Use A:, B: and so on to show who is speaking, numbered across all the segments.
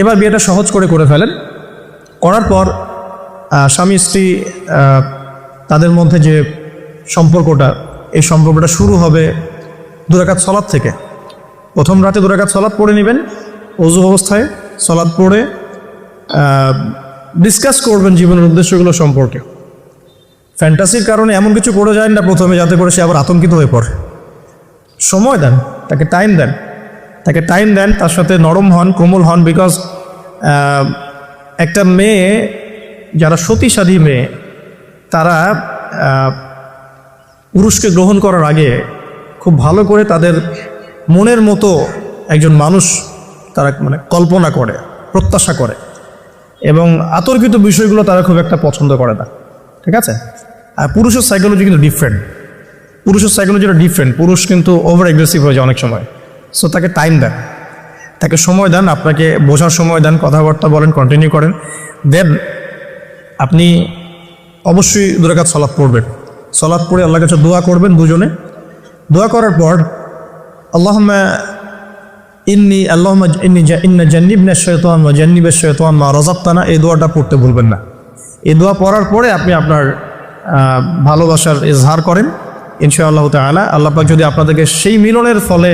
A: এবার বিয়েটা সহজ করে ফেলেন। করার পর স্বামী স্ত্রী তাদের মধ্যে যে সম্পর্কটা, এই সম্পর্কটা শুরু হবে 2 রাকাত সালাত থেকে। প্রথম রাতে 2 রাকাত সালাত পড়ে নেবেন, ওযু অবস্থায় সালাত পড়ে ডিসকাস করবেন জীবনের উদ্দেশ্যগুলো সম্পর্কে। ফ্যান্টাসির কারণে এমন কিছু করে যায় না প্রথমে, যাতে করে সে আবার আতঙ্কিত হয়ে পড়ে। সময় দেন, তাকে টাইম দেন, তার সাথে নরম হন, কোমল হন। বিকজ একটা মেয়ে, যারা সতীসাধী মেয়ে, তারা পুরুষকে গ্রহণ করার আগে খুব ভালো করে তাদের মনের মতো একজন মানুষ তারা কল্পনা করে, প্রত্যাশা করে, এবং আতর্কিত বিষয়গুলো তারা খুব একটা পছন্দ করে না। ঠিক আছে? আর পুরুষের সাইকোলজি কিন্তু ডিফারেন্ট। পুরুষ কিন্তু ওভার এগ্রেসিভ হয়ে যায় অনেক সময়। সো তাকে টাইম দেন, তাকে সময় দেন, আপনাকে বোঝার সময় দেন, কথাবার্তা বলেন, কন্টিনিউ করেন। দেন আপনি অবশ্যই 2 রাকাত সালাত পড়বেন। সালাত পড়ে আল্লাহর কাছে দোয়া করবেন দুজনে। দোয়া করার পর আল্লাহুম্মা ইন্নী জান্নিবনা শাইতান ওয়া জান্নিবাশ শাইতান মা রাযাকতানা, এই দোয়াটা পড়তে ভুলবেন না। এই দোয়া পড়ার পরে আপনি আপনার ভালোবাসার ইজহার করেন। ইনশাআল্লাহ তাআলা আল্লাহ পাক যদি আপনাদেরকে সেই মিলনের ফলে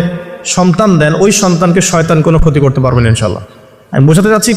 A: সন্তান দেন, ওই সন্তানকে শয়তান কোনো ক্ষতি করতে পারবেন ইনশাআল্লাহ। আমি বোঝাতে চাচ্ছি